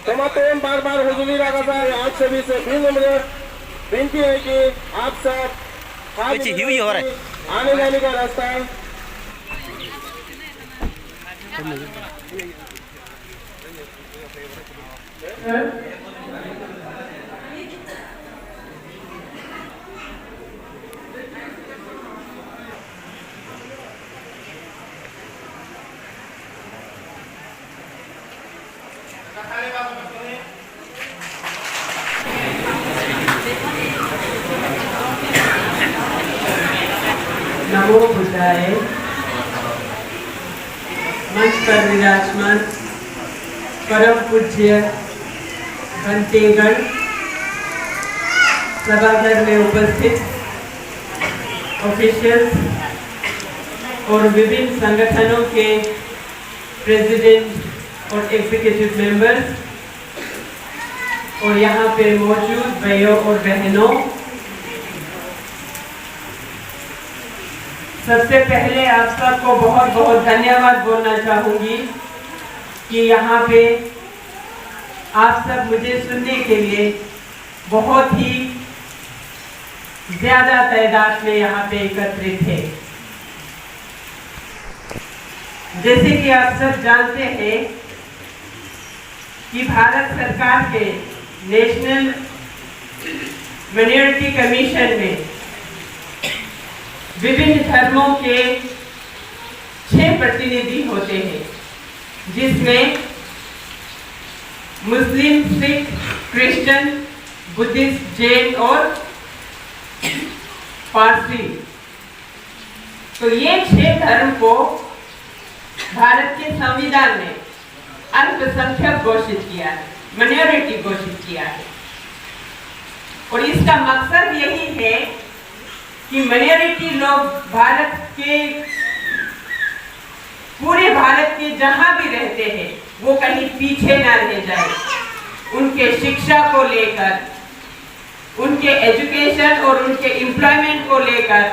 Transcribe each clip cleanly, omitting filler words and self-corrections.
तमाम बार बार हुजूरी रखा आप सभी से विनती है कि आप सब आने जाने का रास्ता नमो बुद्धाय। मंच पर विराजमान परम पूज्य भंतेगण, सभाघर में उपस्थित ऑफिशियल्स और विभिन्न संगठनों के प्रेसिडेंट और एग्जीक्यूटिव मेंबर्स और यहाँ पे मौजूद भाइयों और बहनों, सबसे पहले आप सबको बहुत बहुत धन्यवाद बोलना चाहूँगी कि यहाँ पे आप सब मुझे सुनने के लिए बहुत ही ज़्यादा तादाद में यहाँ पे एकत्रित है। जैसे कि आप सब जानते हैं कि भारत सरकार के नेशनल माइनॉरिटी कमीशन में विभिन्न धर्मों के 6 प्रतिनिधि होते हैं, जिसमें मुस्लिम, सिख, क्रिश्चियन, बुद्धिस्ट, जैन और पारसी। तो ये 6 धर्म को भारत के संविधान ने अल्पसंख्यक घोषित किया है, माइनॉरिटी घोषित किया है। और इसका मकसद यही है कि माइनॉरिटी लोग भारत के पूरे भारत के जहां भी रहते हैं वो कहीं पीछे ना रह जाए। उनके शिक्षा को लेकर, उनके एजुकेशन और उनके एम्प्लॉयमेंट को लेकर,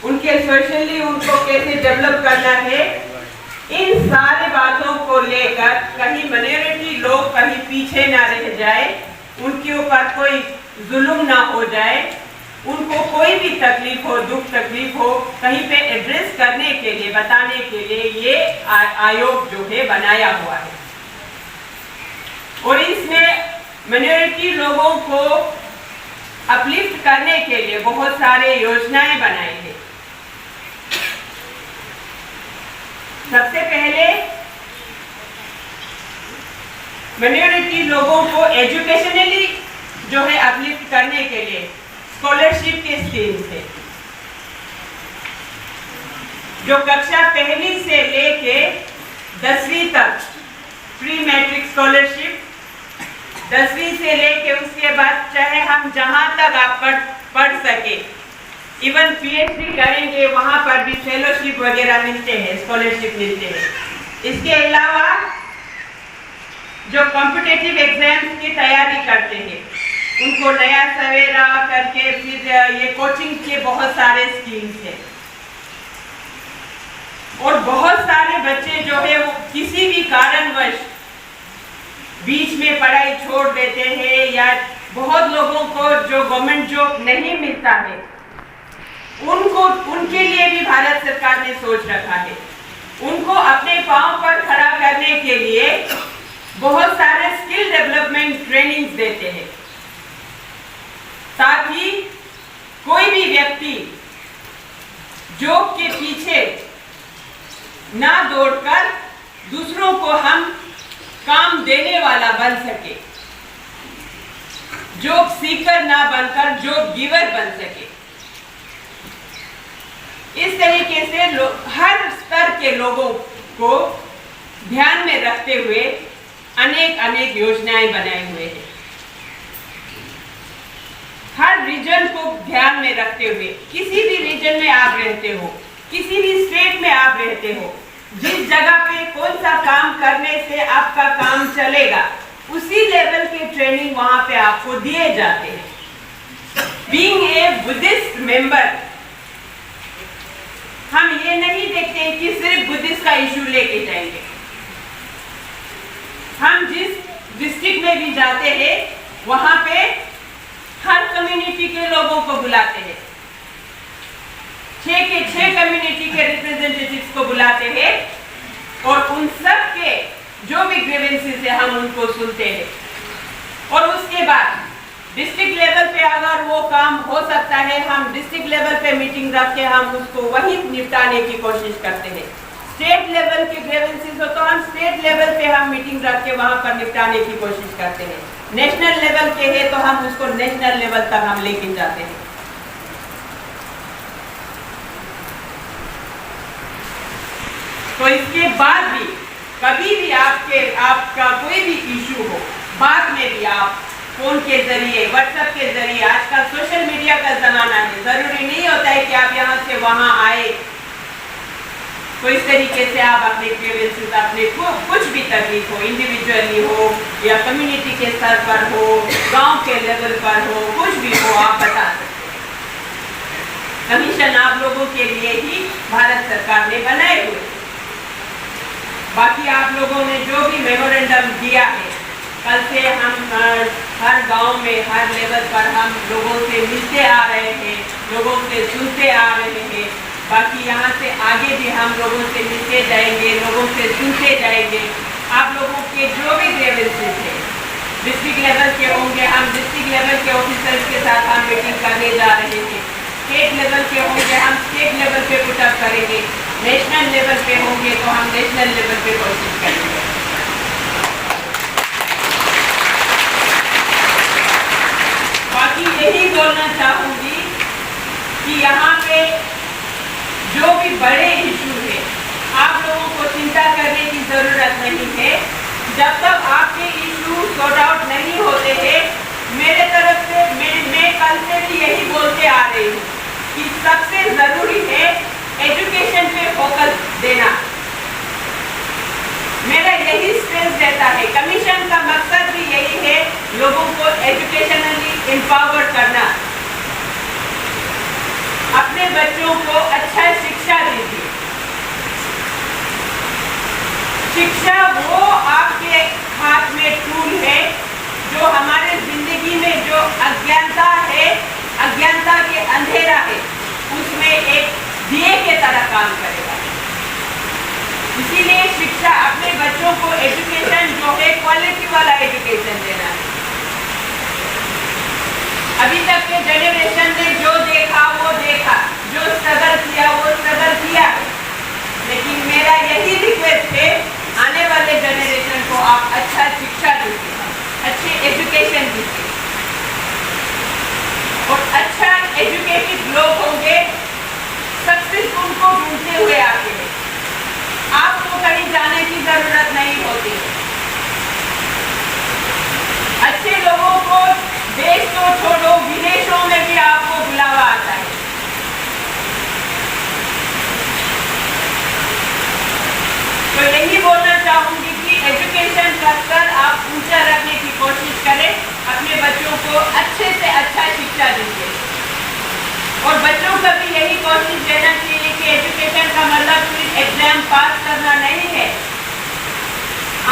उनके सोशली उनको कैसे डेवलप करना है, इन सारे बातों को लेकर कहीं माइनॉरिटी लोग कहीं पीछे ना रह जाए, उनके ऊपर कोई जुल्म ना हो जाए, उनको कोई भी तकलीफ हो, दुख तकलीफ हो, कहीं पे एड्रेस करने के लिए, बताने के लिए ये आयोग जो है बनाया हुआ है। और इसमें माइनॉरिटी लोगों को अपलिफ्ट करने के लिए बहुत सारे योजनाएं बनाई है। सबसे पहले माइनॉरिटी लोगों को एजुकेशनली जो है अपलिफ्ट करने के लिए स्कॉलरशिप के स्कीम से, जो कक्षा 1 से लेके 10वीं तक प्री मैट्रिक स्कॉलरशिप, 10वीं से लेके उसके बाद चाहे हम जहां तक आप पढ़ सके, इवन पीएचडी करेंगे वहां पर भी फेलोशिप वगैरह मिलते हैं, स्कॉलरशिप मिलते हैं। इसके अलावा जो कॉम्पिटिटिव एग्जाम्स की तैयारी करते हैं उनको नया सवेरा करके फिर ये कोचिंग के बहुत सारे स्कीम्स हैं। और बहुत सारे बच्चे जो है वो किसी भी कारणवश बीच में पढ़ाई छोड़ देते हैं, या बहुत लोगों को जो गवर्नमेंट जॉब नहीं मिलता है, उनके लिए भी भारत सरकार ने सोच रखा है। उनको अपने पांव पर खड़ा करने के लिए बहुत सारे स्किल डेवलपमेंट ट्रेनिंग्स देते हैं, ताकि कोई भी व्यक्ति जॉब के पीछे ना दौड़कर दूसरों को हम काम देने वाला बन सके, जॉब सीकर ना बनकर जॉब गिवर बन सके। इस तरीके से हर स्तर के लोगों को ध्यान में रखते हुए अनेक योजनाएं बनाए हुए हैं। हर रीजन को ध्यान में रखते हुए, किसी भी रीजन में आप रहते हो, किसी भी स्टेट में आप रहते हो, जिस जगह पे कौन सा काम करने से आपका काम चलेगा, उसी लेवल के ट्रेनिंग वहां पे आपको दिए जाते हैं। बीइंग ए बुद्धिस्ट मेंबर, हम ये नहीं देखते कि सिर्फ बुद्धिस्ट का इशू लेके जाएंगे। हम जिस डिस्ट्रिक्ट में भी जाते हैं, वहां पे हर कम्युनिटी के लोगों को बुलाते हैं, 6 के 6 कम्युनिटी के रिप्रेजेंटेटिव्स को बुलाते हैं और उन सब के जो भी ग्रीवेंसेस है हम उनको सुनते हैं। और उसके बाद डिस्ट्रिक्ट लेवल पे अगर वो काम हो सकता है, हम डिस्ट्रिक्ट लेवल पे मीटिंग रख के हम उसको वहीं निपटाने की कोशिश करते हैं। स्टेट लेवल के ग्रीवेंसेस हो तो हम स्टेट लेवल पे हम मीटिंग रख के वहां पर निपटाने की कोशिश करते हैं। नेशनल लेवल के है तो हम उसको नेशनल लेवल तक हम लेके जाते हैं। तो इसके बाद भी कभी भी आपका कोई भी इशू हो, बाद में भी आप फोन के जरिए, व्हाट्सएप के जरिए, आजकल सोशल मीडिया का जमाना है, जरूरी नहीं होता है कि आप यहाँ से वहां आए। तो इस तरीके से आप अपने ग्रीवेंसेस, अपने कुछ भी तकलीफ हो, इंडिविजुअली हो या कम्युनिटी के स्तर पर हो, गांव के लेवल पर हो, कुछ भी हो, आप बता सकते हैं। कमीशन आप लोगों के लिए ही भारत सरकार ने बनाए हुए। बाकी आप लोगों ने जो भी मेमोरेंडम दिया है, कल से हम हर गांव में, हर लेवल पर हम लोगों से मिलते आ रहे हैं, लोगों से सुनते आ रहे हैं। बाकी यहाँ से आगे भी हम लोगों से मिलते जाएंगे, लोगों से सुनते जाएंगे। आप लोगों के जो भी ग्रीवेंसेस हैं डिस्ट्रिक्ट लेवल के होंगे, हम डिस्ट्रिक्ट लेवल के ऑफिसर्स के साथ हम मीटिंग करने जा रहे हैं। स्टेट लेवल के होंगे, हम स्टेट लेवल पे पुटअप करेंगे। नेशनल लेवल पे होंगे तो हम नेशनल लेवल पे कोशिश करेंगे। बाकी यही बोलना चाहूंगी कि यहाँ पे जो भी बड़े इशू है, आप लोगों को चिंता करने की जरूरत नहीं है। जब तक आपके इशू सॉर्ट आउट नहीं होते हैं, मेरे तरफ से मैं कल से भी यही बोलते आ रही हूँ कि सबसे जरूरी है एजुकेशन पे फोकस देना। मेरा यही स्ट्रेस रहता है। कमीशन का मकसद भी यही है, लोगों को एजुकेशनली एम्पावर करना। अपने बच्चों को अच्छा शिक्षा दीजिए। शिक्षा वो आपके हाथ में टूल है जो हमारे जिंदगी में जो अज्ञानता है, अज्ञानता के अंधेरा है, उसमें एक दिए के तरह काम करेगा। इसीलिए शिक्षा, अपने बच्चों को एजुकेशन जो है क्वालिटी वाला एजुकेशन देना है। अभी तक के जनरेशन ने जो देखा वो देखा, जो स्ट्रगल किया वो स्ट्रगल किया। लेकिन मेरा यही रिक्वेस्ट है, आने वाले जनरेशन को आप अच्छा शिक्षा दीजिए, अच्छे एजुकेशन दीजिए। और अच्छा एजुकेटेड लोग होंगे, सक्सेस उनको ढूंढते हुए आते हैं। आपको कहीं जाने की जरूरत नहीं होती। अच्छे लोगों को देश को छोड़ो, विदेशों में भी आपको बुलावा आता है। तो यही बोलना चाहूंगी कि एजुकेशन का स्तर आप ऊंचा रखने की कोशिश करें। अपने बच्चों को अच्छे से अच्छा शिक्षा दीजिए। और बच्चों का भी यही कोशिश देना चाहिए कि एजुकेशन का मतलब सिर्फ एग्जाम पास करना नहीं है।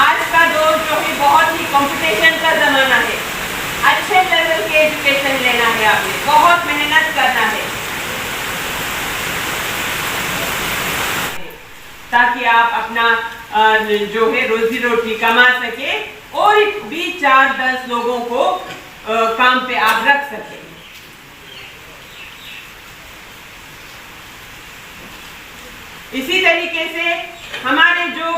आज का दौर जो है बहुत ही कंपटीशन का जमाना है। अच्छे लेवल के एजुकेशन लेना है, आपने बहुत मेहनत करना है ताकि आप अपना जो है रोजी रोटी कमा सके और भी 4-10 लोगों को काम पे आप रख सके। इसी तरीके से हमारे जो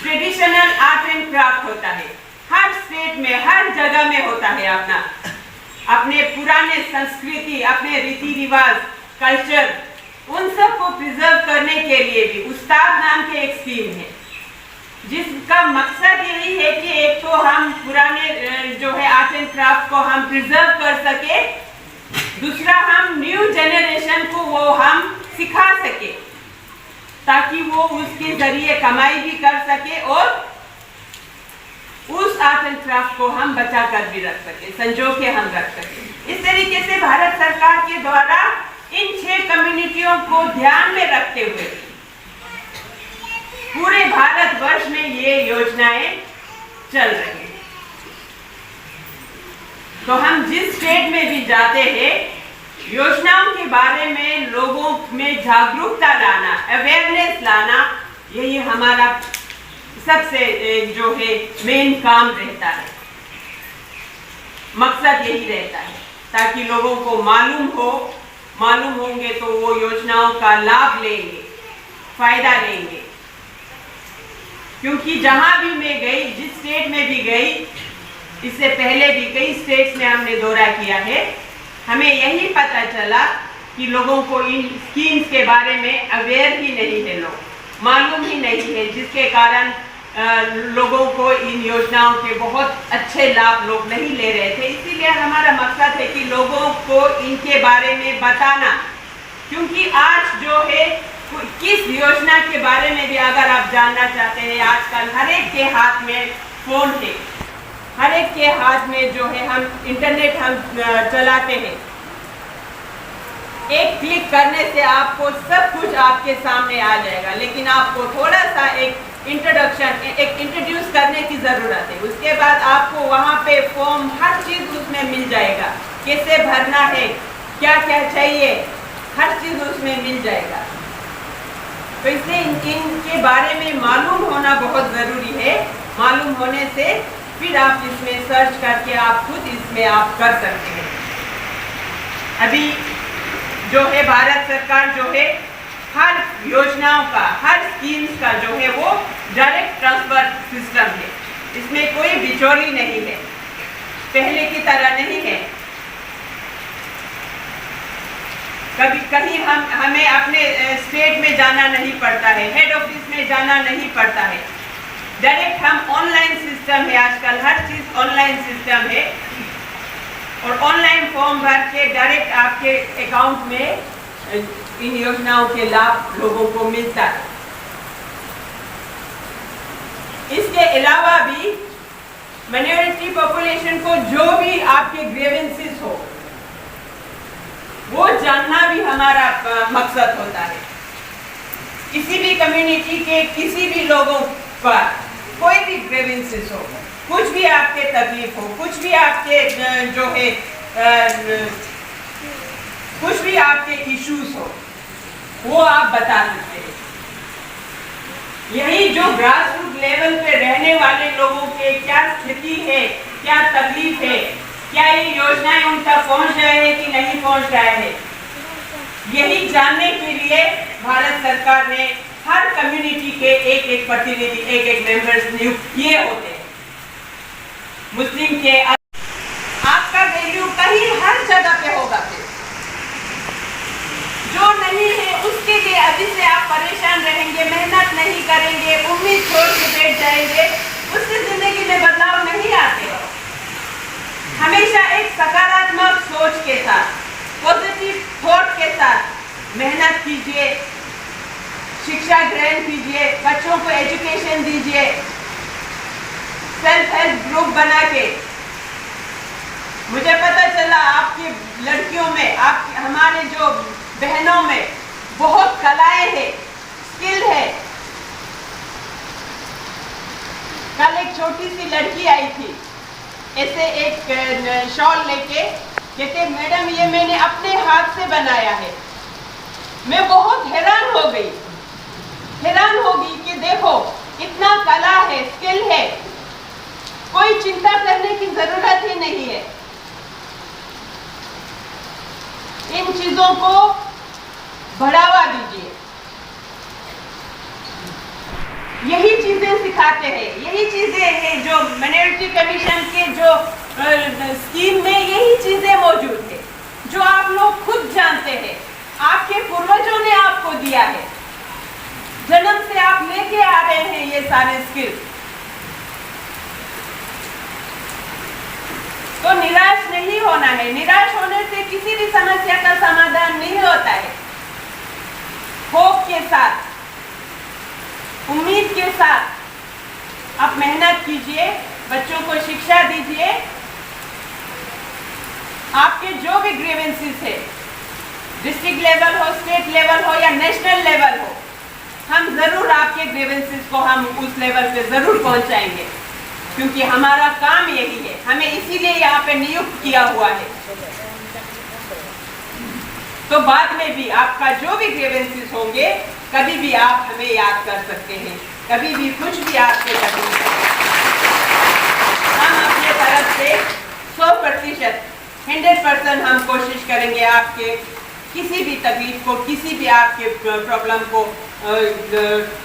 ट्रेडिशनल आर्ट एंड क्राफ्ट होता है, हर स्टेट में, हर जगह में होता है अपने पुराने संस्कृति, अपने रीति रिवाज, कल्चर, उन सब को प्रिजर्व करने के लिए भी उस्ताद नाम के एक स्कीम है, जिसका मकसद यही है कि एक तो हम पुराने जो है आर्ट एंड क्राफ्ट को हम प्रिजर्व कर सके, दूसरा हम न्यू जनरेशन को वो हम सिखा सके ताकि वो उसके जरिए कमाई भी कर सके और उस आर्ट एंड क्राफ्ट को हम बचा कर भी रख सके, संजो के हम रख सके। इस तरीके से भारत सरकार के द्वारा इन 6 कम्युनिटियों को ध्यान में रखते हुए पूरे भारतवर्ष में ये योजनाएं चल रही हैं। तो हम जिस स्टेट में भी जाते हैं, योजनाओं के बारे में लोगों में जागरूकता लाना, अवेयरनेस लाना, यही हमारा सबसे जो है मेन काम रहता है। मकसद यही रहता है ताकि लोगों को मालूम होंगे तो वो योजनाओं का लाभ लेंगे, फायदा लेंगे। क्योंकि जहां भी मैं गई, जिस स्टेट में भी गई, इससे पहले भी कई स्टेट्स में हमने दौरा किया है, हमें यही पता चला कि लोगों को इन स्कीम्स के बारे में अवेयर ही नहीं है, लोग मालूम ही नहीं है, जिसके कारण लोगों को इन योजनाओं के बहुत अच्छे लाभ लोग नहीं ले रहे थे। इसीलिए हमारा मकसद है कि लोगों को इनके बारे में बताना। क्योंकि आज जो है किस योजना के बारे में भी अगर आप जानना चाहते हैं, आजकल हर एक के हाथ में फोन है, हर एक के हाथ में जो है हम इंटरनेट चलाते हैं। एक क्लिक करने से आपको सब कुछ आपके सामने आ जाएगा, लेकिन आपको थोड़ा सा एक इंट्रोड्यूस करने की ज़रूरत है। उसके बाद आपको वहाँ पे फॉर्म, हर चीज़ उसमें मिल जाएगा, कैसे भरना है, क्या क्या चाहिए, हर चीज़ उसमें मिल जाएगा। तो इसलिए इनके बारे में मालूम होना बहुत ज़रूरी है। मालूम होने से फिर आप इसमें सर्च करके आप खुद इसमें आप कर सकते हैं। अभी जो है भारत सरकार जो है हर योजनाओं का, हर स्कीम्स का जो है वो डायरेक्ट ट्रांसफर सिस्टम है। इसमें कोई बिचौली नहीं है, पहले की तरह नहीं है। कभी कहीं हमें अपने स्टेट में जाना नहीं पड़ता है, हेड ऑफिस में जाना नहीं पड़ता है। डायरेक्ट हम ऑनलाइन सिस्टम है, आजकल हर चीज़ ऑनलाइन सिस्टम है, और ऑनलाइन फॉर्म भर के डायरेक्ट आपके अकाउंट में इन योजनाओं के लाभ लोगों को मिलता है। इसके अलावा भी माइनॉरिटी पॉपुलेशन को जो भी आपके ग्रीवेंसेस हो वो जानना भी हमारा मकसद होता है। किसी भी कम्युनिटी के किसी भी लोगों पर कोई भी ग्रीवेंसेस हो, कुछ भी आपके तकलीफ हो, कुछ भी आपके जो है कुछ भी आपके इश्यूज हो, वो आप बता सकते हैं। यही जो ग्रास रूट लेवल पे रहने वाले लोगों के क्या स्थिति है, क्या तकलीफ है, क्या ये योजनाएं उन तक पहुंच रहे हैं कि नहीं पहुंच रहे हैं, यही जानने के लिए भारत सरकार ने हर कम्युनिटी के एक प्रतिनिधि, एक मेंबर्स नियुक्त किए होते हैं। मुस्लिम के आपका वैल्यू कहीं हर जगह पे होगा, जो नहीं है उसके लिए अभी से आप परेशान रहेंगे, मेहनत नहीं करेंगे, उम्मीद छोड़ के बैठ जाएंगे, उससे जिंदगी में बदलाव नहीं आते। हमेशा एक सकारात्मक सोच के साथ, पॉजिटिव थॉट के साथ मेहनत कीजिए, शिक्षा ग्रहण कीजिए, बच्चों को एजुकेशन दीजिए, सेल्फ हेल्प ग्रुप बना के। मुझे पता चला आपकी लड़कियों में, हमारे जो बहनों में बहुत कलाएं हैं, स्किल है। कल एक छोटी सी लड़की आई थी, ऐसे एक शॉल लेके, कहते मैडम ये मैंने अपने हाथ से बनाया है। मैं बहुत हैरान हो गई कि देखो इतना कला है, स्किल है, कोई चिंता करने की जरूरत ही नहीं है। इन चीजों को बढ़ावा दीजिए, यही चीजें सिखाते हैं, यही चीजें हैं जो माइनॉरिटी कमीशन के जो स्कीम में यही चीजें मौजूद है, जो आप लोग खुद जानते हैं, आपके पूर्वजों ने आपको दिया है, जन्म से आप लेके आ रहे हैं ये सारे स्किल। तो निराश नहीं होना है, निराश होने से किसी भी समस्या का समाधान नहीं होता है। होप के साथ, उम्मीद के साथ आप मेहनत कीजिए, बच्चों को शिक्षा दीजिए। आपके जो भी ग्रीवेंसेस है, डिस्ट्रिक्ट लेवल हो, स्टेट लेवल हो या नेशनल लेवल हो, हम जरूर आपके ग्रीवेंसेस को हम उस लेवल पे जरूर पहुंचाएंगे। क्योंकि हमारा काम यही है, हमें इसीलिए यहाँ पे नियुक्त किया हुआ है। तो बाद में भी आपका जो भी ग्रीवेंसेस होंगे, कभी भी आप हमें याद कर सकते हैं, कभी भी कुछ भी आपसे तकलीफ है, हम अपने तरफ से 100% 100% हम कोशिश करेंगे आपके किसी भी तकलीफ को, किसी भी आपके प्रॉब्लम को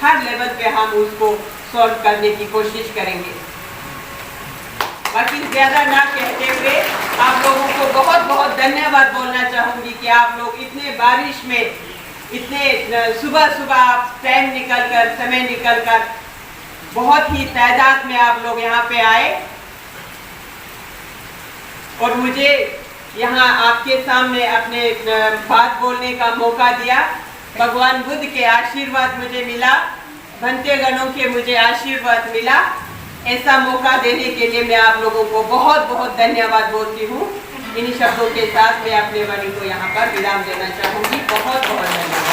हर लेवल पे हम उसको सॉल्व करने की कोशिश करेंगे। बाकी ज़्यादा ना कहते हुए आप लोगों को बहुत बहुत धन्यवाद बोलना चाहूँगी कि आप लोग इतने बारिश में, इतने सुबह सुबह आप टाइम निकल कर, समय निकल कर, बहुत ही तादाद में आप लोग यहाँ पे आए और मुझे यहाँ आपके सामने अपने बात बोलने का मौका दिया। भगवान बुद्ध के आशीर्वाद मुझे मिला, भंते गणों के मुझे आशीर्वाद मिला। ऐसा मौका देने के लिए मैं आप लोगों को बहुत बहुत धन्यवाद बोलती हूँ। इन्हीं शब्दों के साथ मैं अपने वाणी को यहाँ पर विराम देना चाहूँगी। बहुत बहुत धन्यवाद।